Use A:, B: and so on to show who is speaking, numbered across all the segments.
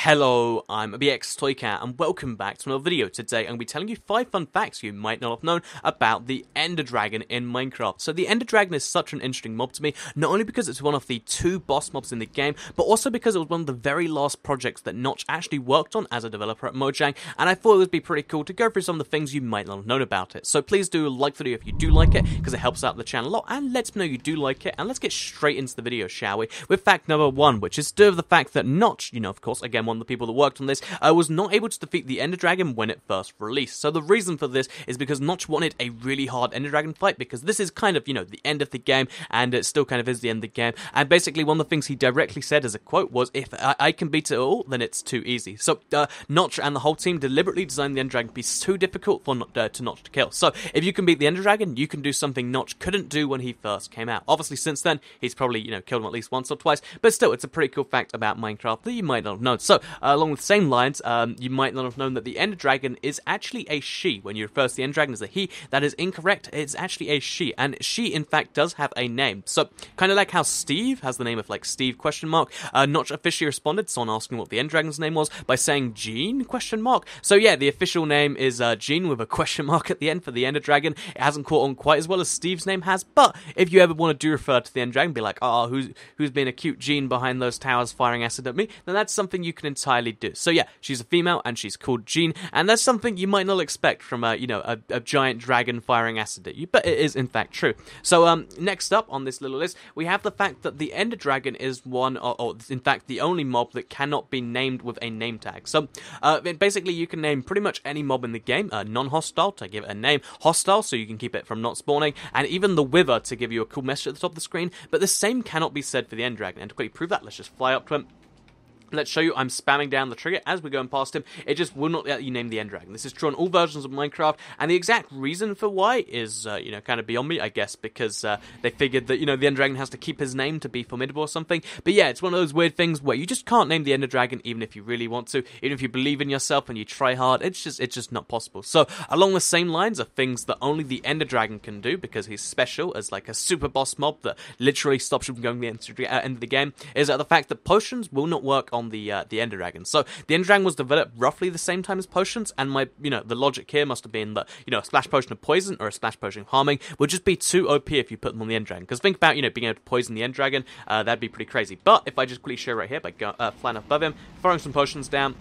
A: Hello, I'm BX Toycat and welcome back to another video. Today I'm going to be telling you 5 fun facts you might not have known about the Ender Dragon in Minecraft. So the Ender Dragon is such an interesting mob to me, not only because it's one of the 2 boss mobs in the game, but also because it was one of the very last projects that Notch actually worked on as a developer at Mojang, and I thought it would be pretty cool to go through some of the things you might not have known about it. So please do like the video if you do like it, because it helps out the channel a lot, and lets me know you do like it, and let's get straight into the video, shall we? With fact number 1, which is to do with the fact that Notch, of course, again, one of the people that worked on this, was not able to defeat the Ender Dragon when it first released. So the reason for this is because Notch wanted a really hard Ender Dragon fight, because this is kind of, the end of the game, and it still kind of is the end of the game. And basically, one of the things he directly said as a quote was, if I can beat it all, then it's too easy. So Notch and the whole team deliberately designed the Ender Dragon to be too difficult for Notch to kill. So if you can beat the Ender Dragon, you can do something Notch couldn't do when he first came out. Obviously, since then, he's probably, killed him at least once or twice, but still, it's a pretty cool fact about Minecraft that you might not have known. So, along the same lines, you might not have known that the Ender Dragon is actually a she. When you refer to the Ender Dragon as a he, that is incorrect. It's actually a she, and she, in fact, does have a name. So, kind of like how Steve has the name of, Steve ? Notch officially responded to someone asking what the Ender Dragon's name was by saying Gene ? So, yeah, the official name is Gene with a question mark at the end for the Ender Dragon. It hasn't caught on quite as well as Steve's name has, but if you ever want to do refer to the Ender Dragon, be like, oh, who's been a cute Gene behind those towers firing acid at me, then that's something you can entirely do. So yeah, she's a female and she's called Gene, and that's something you might not expect from a giant dragon firing acid at you, but it is in fact true. So next up on this little list, we have the fact that the Ender Dragon is one, or in fact the only mob that cannot be named with a name tag. So basically you can name pretty much any mob in the game, non-hostile to give it a name, hostile so you can keep it from not spawning, and even the Wither to give you a cool message at the top of the screen, but the same cannot be said for the Ender Dragon. And to quickly prove that, let's just fly up to him. Let's show you I'm spamming down the trigger as we're going past him. It just will not let you name the Ender Dragon. This is true on all versions of Minecraft, and the exact reason for why is, kind of beyond me, I guess, because they figured that, the Ender Dragon has to keep his name to be formidable or something. But yeah, it's one of those weird things where you just can't name the Ender Dragon even if you really want to, even if you believe in yourself and you try hard. It's just not possible. So, along the same lines of things that only the Ender Dragon can do, because he's special as like a super boss mob that literally stops you from going to the end of the game, is the fact that potions will not work on the Ender Dragon. So the Ender Dragon was developed roughly the same time as potions, and the logic here must have been that, a splash potion of poison or a splash potion of harming would just be too OP if you put them on the Ender Dragon. Because think about, being able to poison the Ender Dragon, that'd be pretty crazy. But if I just quickly show right here by flying up above him, throwing some potions down,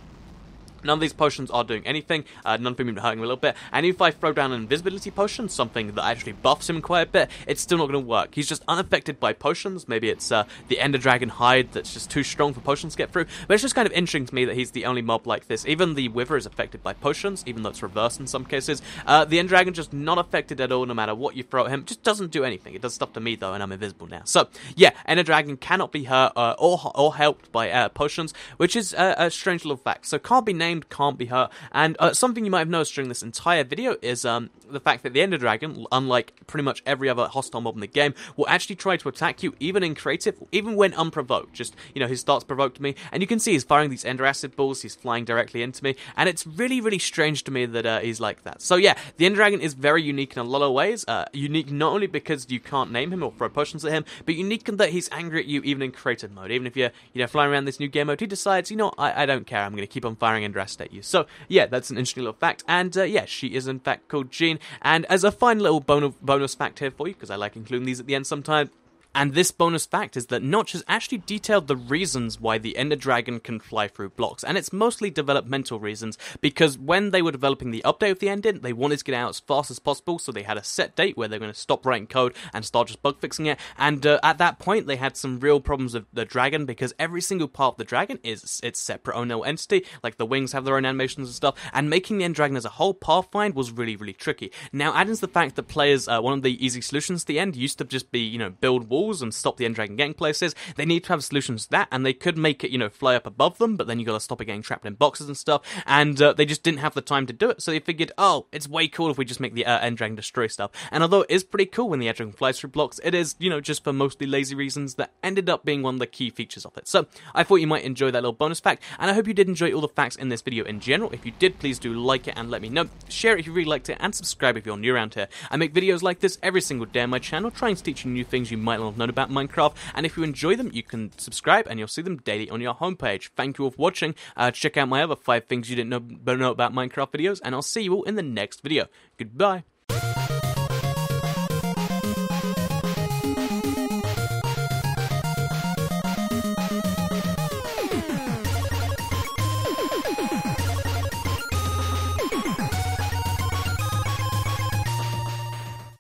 A: none of these potions are doing anything, none of them even hurting him a little bit, and if I throw down an invisibility potion, something that actually buffs him quite a bit, it's still not going to work. He's just unaffected by potions. Maybe it's the Ender Dragon hide that's just too strong for potions to get through, but it's just kind of interesting to me that he's the only mob like this. Even the Wither is affected by potions, even though it's reversed in some cases. The Ender Dragon just not affected at all, no matter what you throw at him, just doesn't do anything. It does stuff to me though, and I'm invisible now. So yeah, Ender Dragon cannot be hurt or helped by potions, which is a strange little fact. So can't be named, can't be hurt. And something you might have noticed during this entire video is the fact that the Ender Dragon, unlike pretty much every other hostile mob in the game, will actually try to attack you, even in creative, even when unprovoked. Just, his starts provoked me, and you can see he's firing these Ender Acid balls, he's flying directly into me, and it's really, really strange to me that he's like that. So yeah, the Ender Dragon is very unique in a lot of ways. Unique not only because you can't name him or throw potions at him, but unique in that he's angry at you even in creative mode. Even if you're, flying around this new game mode, he decides, I don't care, I'm going to keep on firing Ender Acid at you. So yeah, that's an interesting little fact, and yeah, she is in fact called Gene. And as a fine little bonus fact here for you, because I like including these at the end sometimes, and this bonus fact is that Notch has actually detailed the reasons why the Ender Dragon can fly through blocks, and it's mostly developmental reasons, because when they were developing the update of the engine, they wanted to get out as fast as possible, so they had a set date where they're going to stop writing code and start just bug fixing it, and at that point, they had some real problems with the dragon, because every single part of the dragon is its separate own little entity, like the wings have their own animations and stuff, and making the Ender Dragon as a whole pathfind was really, really tricky. Now, adding to the fact that players, one of the easy solutions at the end used to just be, build walls and stop the Ender Dragon getting places. They need to have solutions to that, and they could make it, fly up above them, but then you gotta stop it getting trapped in boxes and stuff, and they just didn't have the time to do it, so they figured, oh, it's way cool if we just make the Ender Dragon destroy stuff. And although it is pretty cool when the Ender Dragon flies through blocks, it is, just for mostly lazy reasons that ended up being one of the key features of it. So, I thought you might enjoy that little bonus fact, and I hope you did enjoy all the facts in this video in general. If you did, please do like it and let me know. Share it if you really liked it, and subscribe if you're new around here. I make videos like this every single day on my channel, trying to teach you new things you might not not have known about Minecraft. And if you enjoy them, you can subscribe and you'll see them daily on your homepage. Thank you all for watching. Check out my other 5 things you didn't know about Minecraft videos, and I'll see you all in the next video. Goodbye.